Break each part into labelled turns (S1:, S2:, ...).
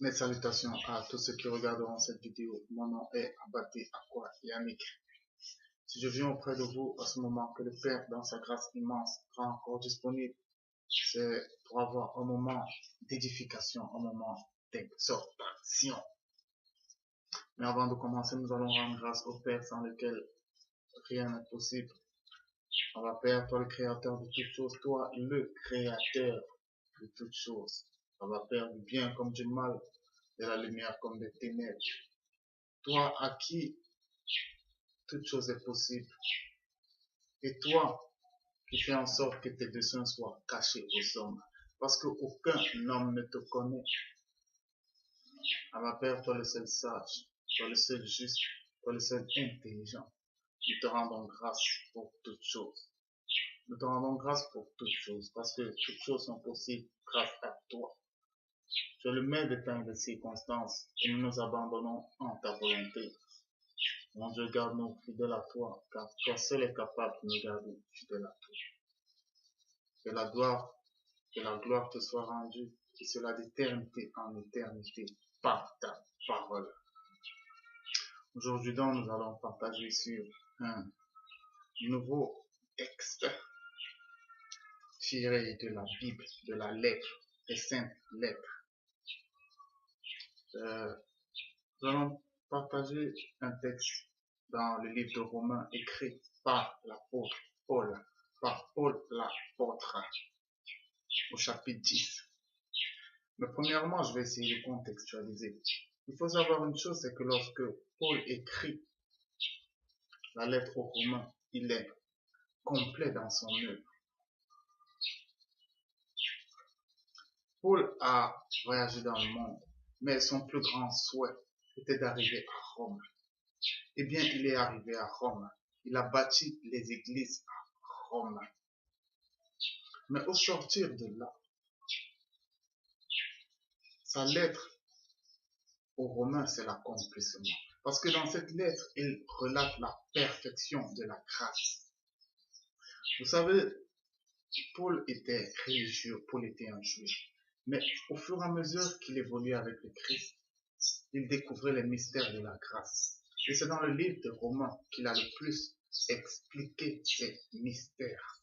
S1: Mes salutations à tous ceux qui regarderont cette vidéo. Mon nom est Abaté Akwa Yannick. Si je viens auprès de vous à ce moment que le Père, dans sa grâce immense, rend encore disponible, c'est pour avoir un moment d'édification, un moment d'exhortation. Mais avant de commencer, nous allons rendre grâce au Père sans lequel rien n'est possible. On va Père, toi le créateur de toutes choses, toi le créateur de toutes choses. On va Père, du bien comme du mal, de la lumière comme des ténèbres. Toi à qui toute chose est possible. Et toi qui fais en sorte que tes desseins soient cachés aux hommes. Parce qu'aucun homme ne te connaît. À ma Père, toi le seul sage, toi le seul juste, toi le seul intelligent. Nous te rendons grâce pour toutes choses. Nous te rendons grâce pour toutes choses. Parce que toutes choses sont possibles grâce à toi. Tu es le maître des temps et des circonstances. Et nous nous abandonnons en ta volonté. Mon Dieu, garde-nous fidèles à toi, car toi seul est capable de nous garder fidèles à toi. Que la gloire te soit rendue, et cela d'éternité en éternité, par ta parole. Aujourd'hui donc, nous allons partager sur un nouveau texte tiré de la Bible, de la lettre, des saintes lettres. Nous allons partager un texte dans le livre de Romains écrit par l'apôtre Paul, par Paul l'apôtre, au chapitre 10. Mais premièrement, je vais essayer de contextualiser. Il faut savoir une chose, c'est que lorsque Paul écrit la lettre aux Romains, il est complet dans son œuvre. Paul a voyagé dans le monde, mais son plus grand souhait était d'arriver à Rome. Eh bien, il est arrivé à Rome. Il a bâti les églises à Rome. Mais au sortir de là, sa lettre aux Romains, c'est l'accomplissement. Parce que dans cette lettre, il relate la perfection de la grâce. Vous savez, Paul était religieux, Paul était un juif. Mais au fur et à mesure qu'il évoluait avec le Christ, il découvrait les mystères de la grâce. Et c'est dans le livre de Romains qu'il a le plus expliqué ces mystères.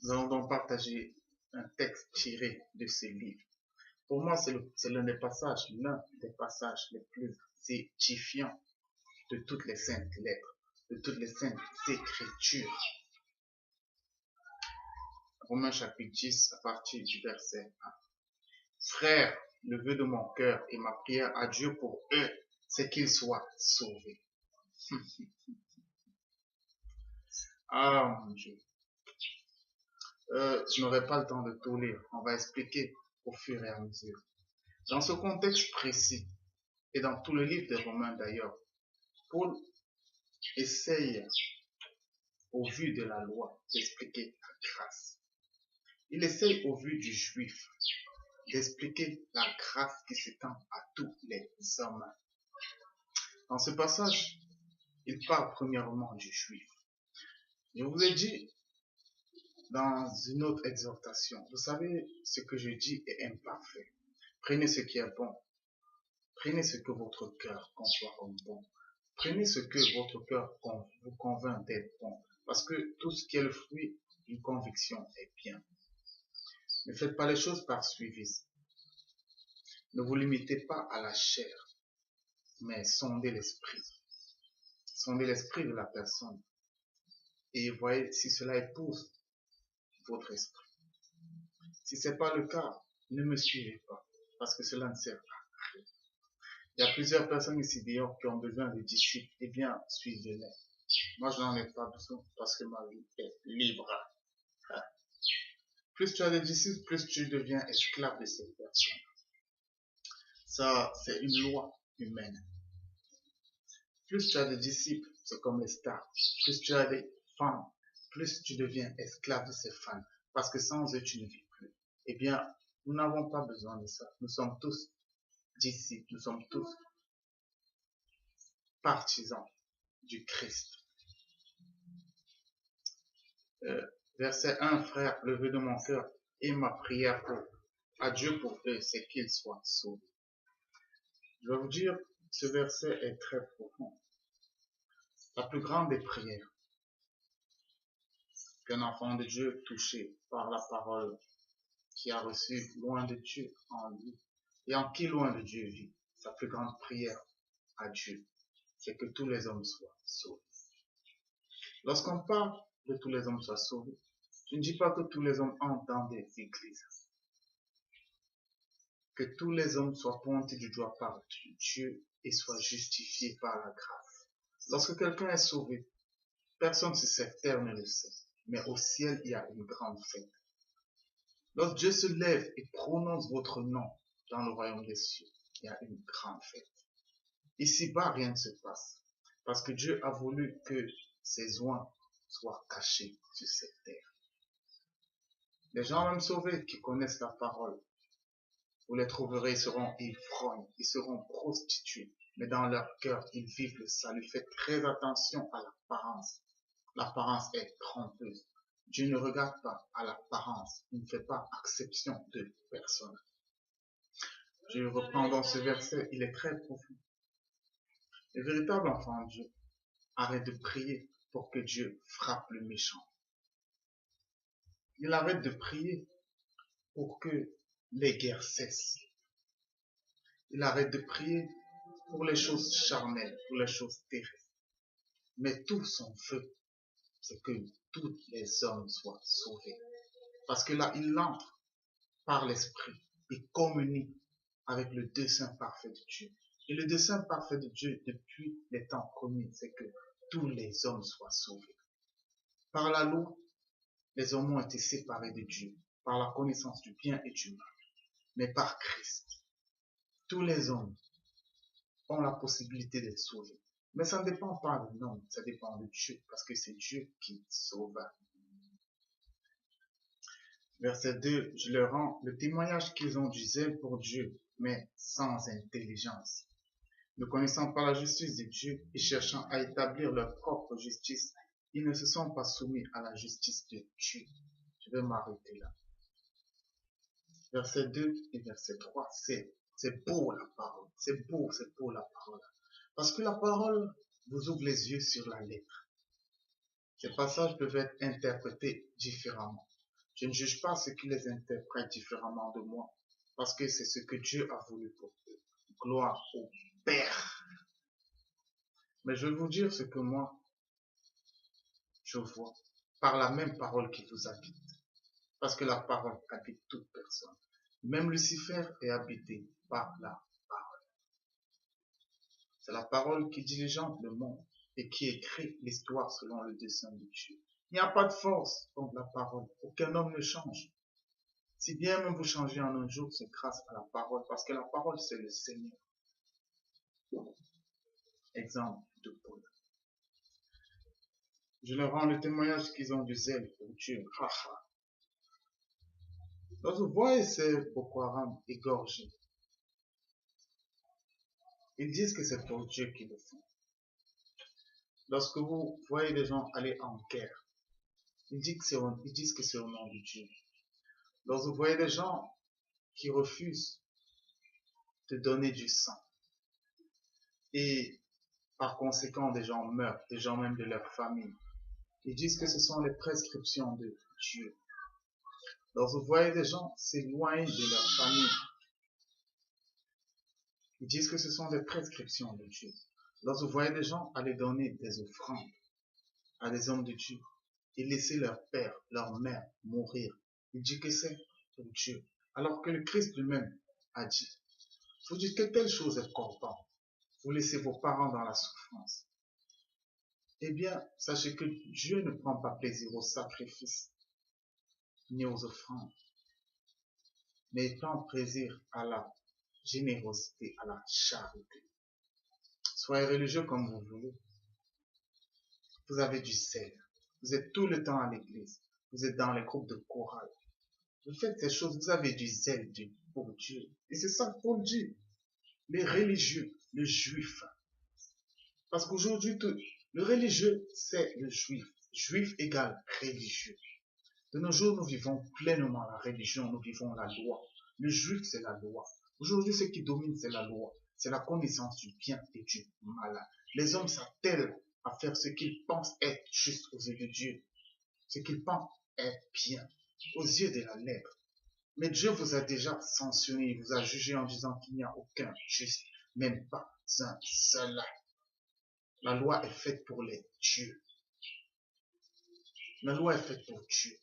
S1: Nous allons donc partager un texte tiré de ces livres. Pour moi, c'est l'un des passages les plus édifiants de toutes les saintes lettres, de toutes les saintes écritures. Romains chapitre 10 à partir du verset 1. Frères, le vœu de mon cœur et ma prière à Dieu pour eux, c'est qu'ils soient sauvés. Ah mon Dieu. Je n'aurai pas le temps de tout lire. On va expliquer au fur et à mesure. Dans ce contexte précis, et dans tout le livre des Romains d'ailleurs, Paul essaye, au vu de la loi, d'expliquer la grâce. Il essaye, au vu du juif, d'expliquer la grâce qui s'étend à tous les hommes. Dans ce passage, il parle premièrement du juif. Je vous ai dit dans une autre exhortation, vous savez, ce que je dis est imparfait. Prenez ce qui est bon. Prenez ce que votre cœur conçoit comme bon. Prenez ce que votre cœur vous convainc d'être bon. Parce que tout ce qui est le fruit d'une conviction est bien. Ne faites pas les choses par suivisme. Ne vous limitez pas à la chair, mais sondez l'esprit. Sondez l'esprit de la personne. Et voyez si cela épouse votre esprit. Si ce n'est pas le cas, ne me suivez pas, parce que cela ne sert à rien. Il y a plusieurs personnes ici d'ailleurs qui ont besoin de disciples. Eh bien, suivez-les. Moi, je n'en ai pas besoin parce que ma vie est libre. Plus tu as des disciples, plus tu deviens esclave de ces personnes. Ça, c'est une loi humaine. Plus tu as des disciples, c'est comme les stars. Plus tu as des fans, plus tu deviens esclave de ces fans. Parce que sans eux, tu ne vis plus. Eh bien, nous n'avons pas besoin de ça. Nous sommes tous disciples. Nous sommes tous partisans du Christ. Verset 1, frère, le vœu de mon cœur et ma prière pour à Dieu pour eux, c'est qu'ils soient sauvés. Je vais vous dire, ce verset est très profond. La plus grande des prières qu'un enfant de Dieu touché par la parole qui a reçu loin de Dieu en lui et en qui loin de Dieu vit, sa plus grande prière à Dieu, c'est que tous les hommes soient sauvés. Lorsqu'on parle de tous les hommes soient sauvés, je ne dis pas que tous les hommes entrent dans des églises, que tous les hommes soient pointés du doigt par Dieu et soient justifiés par la grâce. Lorsque quelqu'un est sauvé, personne sur cette terre ne le sait, mais au ciel il y a une grande fête. Lorsque Dieu se lève et prononce votre nom dans le royaume des cieux, il y a une grande fête. Ici-bas, rien ne se passe, parce que Dieu a voulu que ses oins soient cachés sur cette terre. Les gens même sauvés qui connaissent la parole, vous les trouverez, ils seront ivrognes, ils seront prostitués, mais dans leur cœur, ils vivent le salut. Faites très attention à l'apparence. L'apparence est trompeuse. Dieu ne regarde pas à l'apparence, il ne fait pas exception de personne. Je reprends dans ce verset, il est très profond. Le véritable enfant de Dieu arrête de prier pour que Dieu frappe le méchant. Il arrête de prier pour que les guerres cessent. Il arrête de prier pour les choses charnelles, pour les choses terrestres. Mais tout son feu, c'est que tous les hommes soient sauvés. Parce que là, il entre par l'Esprit et communie avec le dessein parfait de Dieu. Et le dessein parfait de Dieu, depuis les temps premiers, c'est que tous les hommes soient sauvés. Par la loi, les hommes ont été séparés de Dieu, par la connaissance du bien et du mal. Mais par Christ, tous les hommes ont la possibilité d'être sauvés. Mais ça ne dépend pas de l'homme, ça dépend de Dieu, parce que c'est Dieu qui sauve. Verset 2, je leur rends le témoignage qu'ils ont du zèle pour Dieu, mais sans intelligence. Ne connaissant pas la justice de Dieu et cherchant à établir leur propre justice, ils ne se sont pas soumis à la justice de Dieu. Je vais m'arrêter là. Verset 2 et verset 3, c'est beau la parole. C'est beau la parole. Parce que la parole vous ouvre les yeux sur la lettre. Ces passages peuvent être interprétés différemment. Je ne juge pas ceux qui les interprètent différemment de moi, parce que c'est ce que Dieu a voulu pour eux. Gloire au Père. Mais je vais vous dire ce que moi, je vois par la même parole qui vous habite. Parce que la parole habite toute personne. Même Lucifer est habité par la parole. C'est la parole qui diligente le monde et qui écrit l'histoire selon le dessein de Dieu. Il n'y a pas de force contre la parole. Aucun homme ne change. Si bien même vous changez en un jour, c'est grâce à la parole. Parce que la parole, c'est le Seigneur. Exemple de Paul. Je leur rends le témoignage qu'ils ont du zèle pour Dieu. Lorsque vous voyez ces Boko Haram égorgés, ils disent que c'est pour Dieu qu'ils le font. Lorsque vous voyez des gens aller en guerre, ils disent que c'est au nom de Dieu. Lorsque vous voyez des gens qui refusent de donner du sang, et par conséquent des gens meurent, des gens même de leur famille, ils disent que ce sont les prescriptions de Dieu. Lorsque vous voyez des gens s'éloigner de leur famille, ils disent que ce sont des prescriptions de Dieu. Lorsque vous voyez des gens aller donner des offrandes à des hommes de Dieu et laisser leur père, leur mère mourir, ils disent que c'est pour Dieu. Alors que le Christ lui-même a dit, vous dites que telle chose est corpante, vous laissez vos parents dans la souffrance. Eh bien, sachez que Dieu ne prend pas plaisir aux sacrifices ni aux offrandes, mais il prend plaisir à la générosité, à la charité. Soyez religieux comme vous voulez. Vous avez du zèle. Vous êtes tout le temps à l'église. Vous êtes dans les groupes de chorale. Vous faites ces choses, vous avez du zèle pour Dieu. Et c'est ça que Paul dit. Les religieux, le juif. Parce qu'aujourd'hui, le religieux, c'est le juif. Juif égale religieux. De nos jours, nous vivons pleinement la religion, nous vivons la loi. Le juif, c'est la loi. Aujourd'hui, ce qui domine, c'est la loi. C'est la connaissance du bien et du mal. Les hommes s'attellent à faire ce qu'ils pensent être juste aux yeux de Dieu. Ce qu'ils pensent être bien aux yeux de la lèvre. Mais Dieu vous a déjà sanctionné, il vous a jugé en disant qu'il n'y a aucun juste, même pas un seul. La loi est faite pour les dieux. La loi est faite pour Dieu.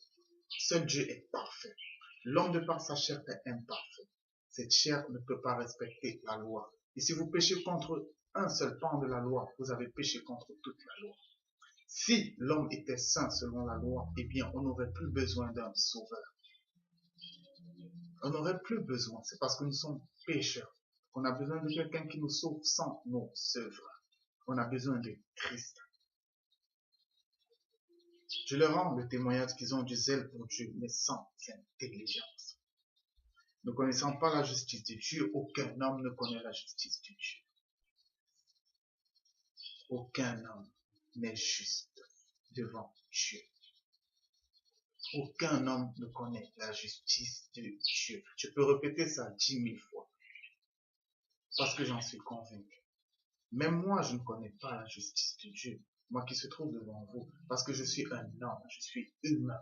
S1: Seul Dieu est parfait. L'homme de par sa chair est imparfait. Cette chair ne peut pas respecter la loi. Et si vous péchez contre un seul pan de la loi, vous avez péché contre toute la loi. Si l'homme était saint selon la loi, eh bien, on n'aurait plus besoin d'un sauveur. On n'aurait plus besoin. C'est parce que nous sommes pécheurs qu'on a besoin de quelqu'un qui nous sauve sans nos œuvres. On a besoin de Christ. Je leur rends le témoignage qu'ils ont du zèle pour Dieu, mais sans intelligence. Ne connaissant pas la justice de Dieu, aucun homme ne connaît la justice de Dieu. Aucun homme n'est juste devant Dieu. Aucun homme ne connaît la justice de Dieu. Je peux répéter ça 10 000 fois. Parce que j'en suis convaincu. Même moi, je ne connais pas la justice de Dieu. Moi qui se trouve devant vous. Parce que je suis un homme. Je suis humain.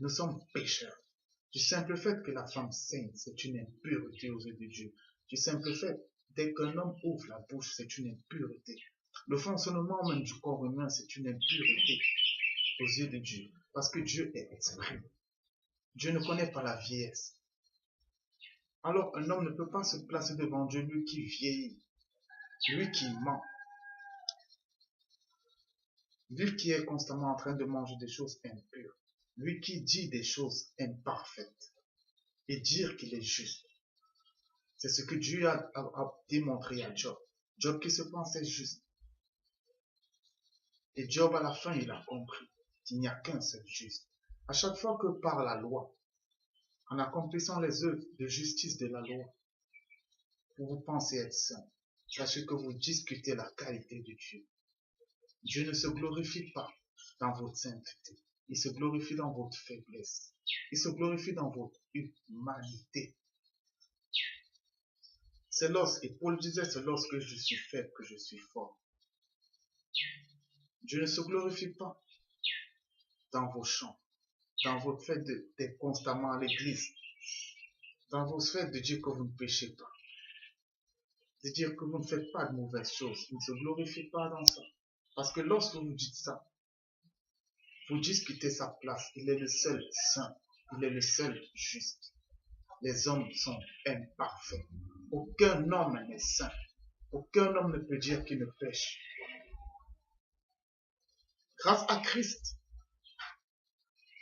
S1: Nous sommes pécheurs. Du simple fait que la femme saigne, c'est une impureté aux yeux de Dieu. Du simple fait, dès qu'un homme ouvre la bouche, c'est une impureté. Le fonctionnement même du corps humain, c'est une impureté aux yeux de Dieu. Parce que Dieu est esprit. Dieu ne connaît pas la vieillesse. Alors un homme ne peut pas se placer devant Dieu, lui qui vieillit, lui qui ment, lui qui est constamment en train de manger des choses impures, lui qui dit des choses imparfaites et dire qu'il est juste. C'est ce que Dieu a démontré à Job. Job qui se pensait juste. Et Job à la fin, il a compris qu'il n'y a qu'un seul juste. À chaque fois que par la loi, en accomplissant les œuvres de justice de la loi, vous pensez être saint, sachez que vous discutez la qualité de Dieu. Dieu ne se glorifie pas dans votre sainteté. Il se glorifie dans votre faiblesse. Il se glorifie dans votre humanité. Et Paul disait, c'est lorsque je suis faible que je suis fort. Dieu ne se glorifie pas dans vos chants, dans votre fait d'être constamment à l'église, dans vos faits de dire que vous ne péchez pas, de dire que vous ne faites pas de mauvaises choses. Il ne se glorifie pas dans ça. Parce que lorsque vous dites ça, vous discutez sa place. Il est le seul saint. Il est le seul juste. Les hommes sont imparfaits. Aucun homme n'est saint. Aucun homme ne peut dire qu'il ne pêche. Grâce à Christ,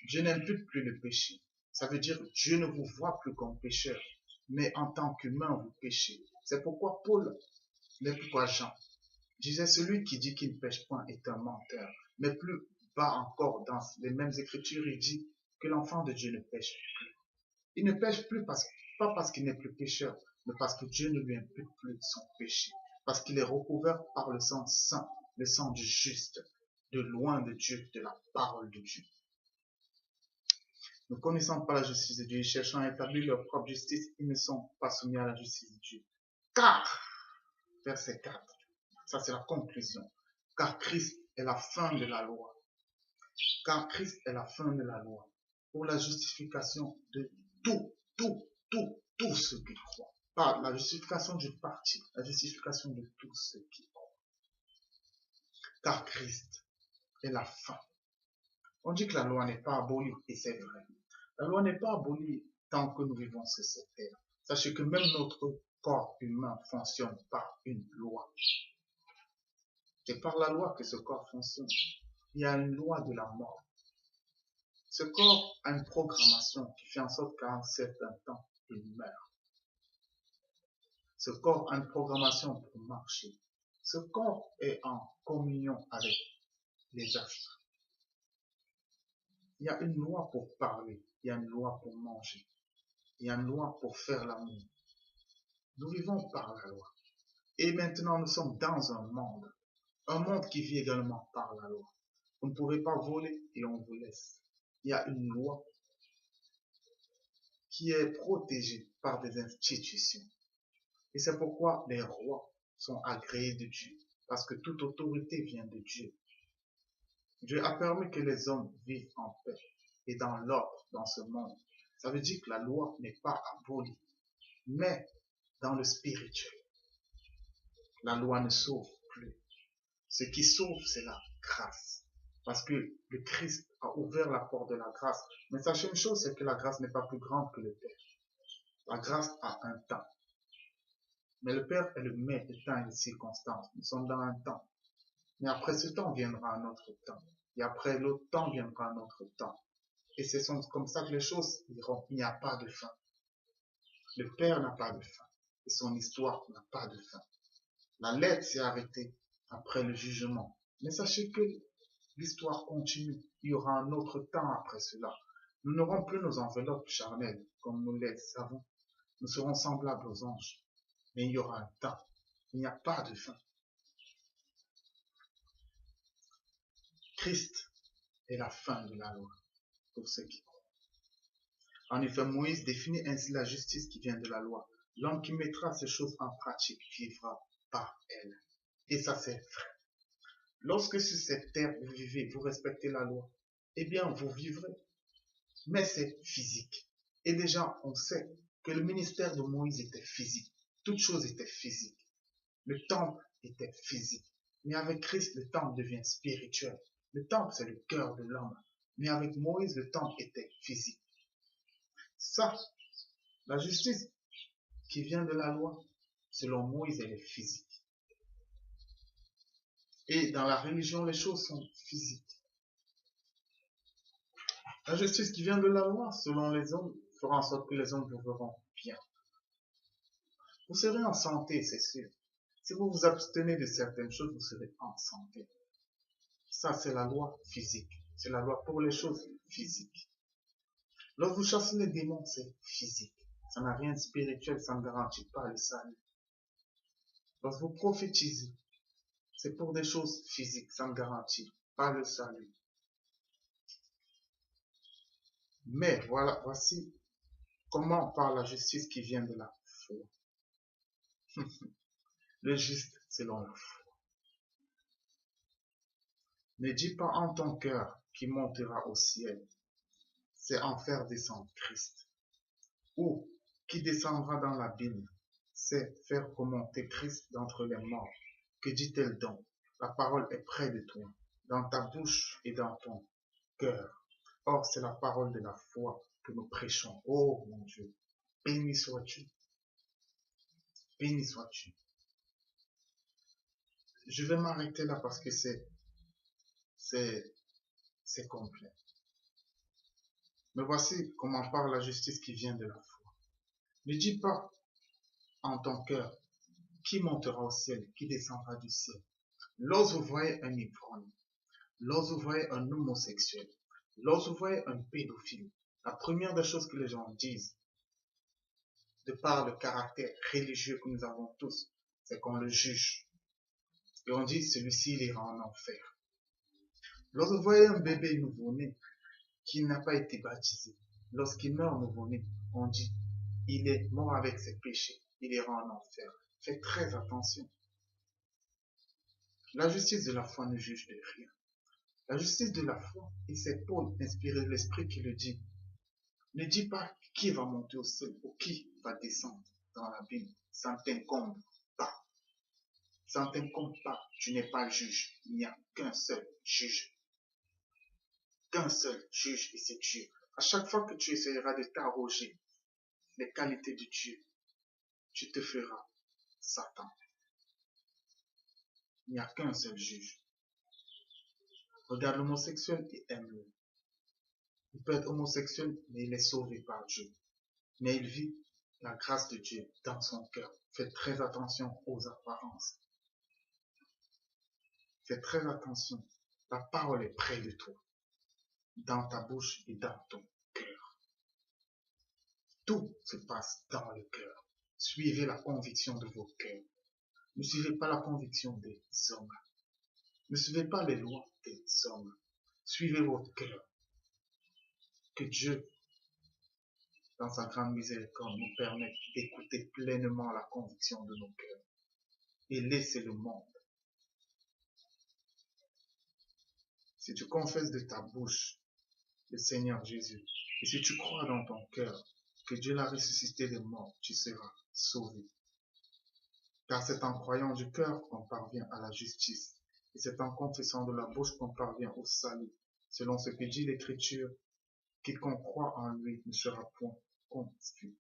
S1: Dieu n'impute plus le péché. Ça veut dire que Dieu ne vous voit plus comme pécheur, mais en tant qu'humain, vous péchez. C'est pourquoi Paul, mais pourquoi Jean, disait celui qui dit qu'il ne pêche point est un menteur. Mais plus bas encore dans les mêmes écritures, il dit que l'enfant de Dieu ne pêche plus. Il ne pêche plus pas parce qu'il n'est plus pécheur, mais parce que Dieu ne lui impute plus son péché. Parce qu'il est recouvert par le sang saint, le sang du juste, de loin de Dieu, de la parole de Dieu. Ne connaissant pas la justice de Dieu, cherchant à établir leur propre justice, ils ne sont pas soumis à la justice de Dieu. Car, verset 4, ça c'est la conclusion. Car Christ est la fin de la loi. Car Christ est la fin de la loi. Pour la justification de tous ceux qui croient. Pas la justification du parti, la justification de tous ceux qui croient. Car Christ est la fin. On dit que la loi n'est pas abolie, et c'est vrai. La loi n'est pas abolie tant que nous vivons sur cette terre. Sachez que même notre corps humain fonctionne par une loi. C'est par la loi que ce corps fonctionne. Il y a une loi de la mort. Ce corps a une programmation qui fait en sorte qu'à un certain temps, il meurt. Ce corps a une programmation pour marcher. Ce corps est en communion avec les astres. Il y a une loi pour parler. Il y a une loi pour manger. Il y a une loi pour faire l'amour. Nous vivons par la loi. Et maintenant, nous sommes dans un monde qui vit également par la loi. Vous ne pouvez pas voler et on vous laisse. Il y a une loi qui est protégé par des institutions. Et c'est pourquoi les rois sont agréés de Dieu, parce que toute autorité vient de Dieu. Dieu a permis que les hommes vivent en paix et dans l'ordre dans ce monde. Ça veut dire que la loi n'est pas abolie, mais dans le spirituel. La loi ne sauve plus. Ce qui sauve, c'est la grâce. Parce que le Christ a ouvert la porte de la grâce. Mais sachez une chose, c'est que la grâce n'est pas plus grande que le Père. La grâce a un temps. Mais le Père est le maître du temps et des circonstances. Nous sommes dans un temps. Mais après ce temps viendra un autre temps. Et après l'autre temps viendra un autre temps. Et c'est comme ça que les choses iront. Il n'y a pas de fin. Le Père n'a pas de fin. Et son histoire n'a pas de fin. La lettre s'est arrêtée après le jugement. Mais sachez que l'histoire continue. Il y aura un autre temps après cela. Nous n'aurons plus nos enveloppes charnelles comme nous les savons. Nous serons semblables aux anges. Mais il y aura un temps. Il n'y a pas de fin. Christ est la fin de la loi pour ceux qui croient. En effet, Moïse définit ainsi la justice qui vient de la loi. L'homme qui mettra ces choses en pratique vivra par elle. Et ça, c'est vrai. Lorsque sur cette terre vous vivez, vous respectez la loi, eh bien, vous vivrez. Mais c'est physique. Et déjà, on sait que le ministère de Moïse était physique. Toute chose était physique. Le temple était physique. Mais avec Christ, le temple devient spirituel. Le temple, c'est le cœur de l'homme. Mais avec Moïse, le temple était physique. Ça, la justice qui vient de la loi, selon Moïse, elle est physique. Et dans la religion, les choses sont physiques. La justice qui vient de la loi, selon les hommes, fera en sorte que les hommes vous verront bien. Vous serez en santé, c'est sûr. Si vous vous abstenez de certaines choses, vous serez en santé. Ça, c'est la loi physique. C'est la loi pour les choses physiques. Lorsque vous chassez les démons, c'est physique. Ça n'a rien de spirituel, ça ne garantit pas le salut. Lorsque vous prophétisez, c'est pour des choses physiques, ça ne garantit pas le salut. Mais voilà, voici comment parle la justice qui vient de la foi. Le juste selon la foi. Ne dis pas en ton cœur qui montera au ciel, c'est en faire descendre Christ. Ou qui descendra dans l'abîme, c'est faire remonter Christ d'entre les morts. Que dit-elle donc? La parole est près de toi, dans ta bouche et dans ton cœur. Or, c'est la parole de la foi que nous prêchons. Oh mon Dieu, béni sois-tu. Béni sois-tu. Je vais m'arrêter là parce que c'est complet. Mais voici comment parle la justice qui vient de la foi. Ne dis pas en ton cœur qui montera au ciel, qui descendra du ciel. Lorsque vous voyez un ivrogne, lorsque vous voyez un homosexuel, lorsque vous voyez un pédophile, la première des choses que les gens disent, de par le caractère religieux que nous avons tous, c'est qu'on le juge. Et on dit, celui-ci, il ira en enfer. Lorsque vous voyez un bébé nouveau-né qui n'a pas été baptisé, lorsqu'il meurt nouveau-né, on dit, il est mort avec ses péchés, il ira en enfer. Faites très attention. La justice de la foi ne juge de rien. La justice de la foi, et c'est Paul, inspiré de l'Esprit, qui le dit. Ne dis pas qui va monter au ciel ou qui va descendre dans l'abîme. Ça ne t'incombe pas. Ça ne t'incombe pas. Tu n'es pas juge. Il n'y a qu'un seul juge. Qu'un seul juge, et c'est Dieu. À chaque fois que tu essaieras de t'arroger les qualités de Dieu, tu te feras Satan. Il n'y a qu'un seul juge. Regarde l'homosexuel et aime-le. Il peut être homosexuel, mais il est sauvé par Dieu. Mais il vit la grâce de Dieu dans son cœur. Faites très attention aux apparences. Fais très attention. La parole est près de toi, dans ta bouche et dans ton cœur. Tout se passe dans le cœur. Suivez la conviction de vos cœurs. Ne suivez pas la conviction des hommes. Ne suivez pas les lois des hommes. Suivez votre cœur. Que Dieu dans sa grande miséricorde, nous permette d'écouter pleinement la conviction de nos cœurs et laisser le monde. Si tu confesses de ta bouche le Seigneur Jésus, et si tu crois dans ton cœur que Dieu l'a ressuscité des morts, tu seras sauvé. Car c'est en croyant du cœur qu'on parvient à la justice, et c'est en confessant de la bouche qu'on parvient au salut. Selon ce que dit l'Écriture, quiconque croit en lui ne sera point confus.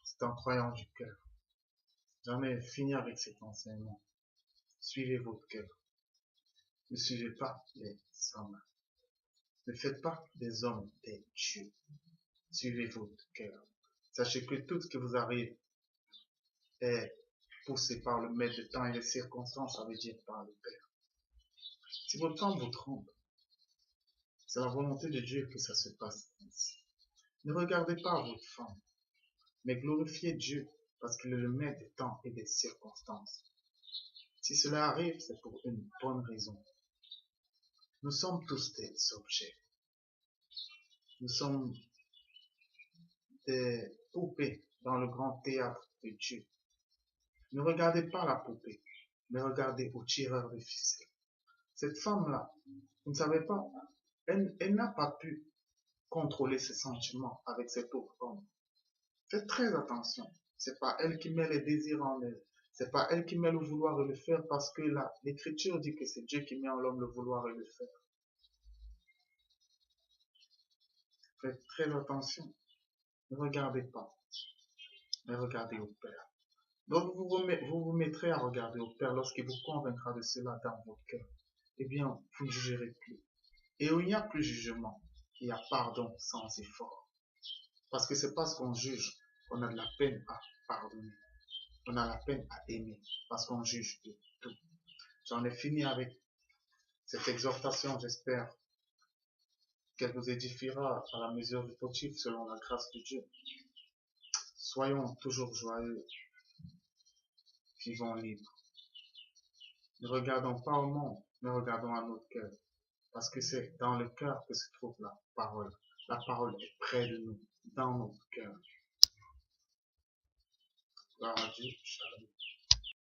S1: C'est en croyant du cœur. J'en ai fini avec cet enseignement. Suivez votre cœur. Ne suivez pas les hommes. Ne faites pas des hommes des dieux. Suivez votre cœur. Sachez que tout ce qui vous arrive est poussé par le maître de temps et les circonstances, ça veut dire par le Père. Si votre femme vous trompe, c'est la volonté de Dieu que ça se passe ainsi. Ne regardez pas votre femme, mais glorifiez Dieu parce qu'il est le maître des temps et des circonstances. Si cela arrive, c'est pour une bonne raison. Nous sommes tous des objets. Nous sommes des poupées dans le grand théâtre de Dieu. Ne regardez pas la poupée, mais regardez au tireur de ficelle. Cette femme-là, vous ne savez pas, elle n'a pas pu contrôler ses sentiments avec cet autre homme. Faites très attention. C'est pas elle qui met les désirs en elle. C'est pas elle qui met le vouloir et le faire parce que là, l'Écriture dit que c'est Dieu qui met en l'homme le vouloir et le faire. Faites très attention. Ne regardez pas, mais regardez au Père. Donc vous vous mettrez à regarder au Père lorsqu'il vous convaincra de cela dans votre cœur. Eh bien, vous ne jugerez plus. Et où il n'y a plus jugement, il y a pardon sans effort. Parce que c'est parce qu'on juge qu'on a de la peine à pardonner. On a la peine à aimer. Parce qu'on juge de tout. J'en ai fini avec cette exhortation. J'espère qu'elle vous édifiera à la mesure du possible selon la grâce de Dieu. Soyons toujours joyeux. Vivons libres. Ne regardons pas au monde, mais regardons à notre cœur. Parce que c'est dans le cœur que se trouve la parole. La parole est près de nous, dans notre cœur. Gloire à Dieu. Shalom.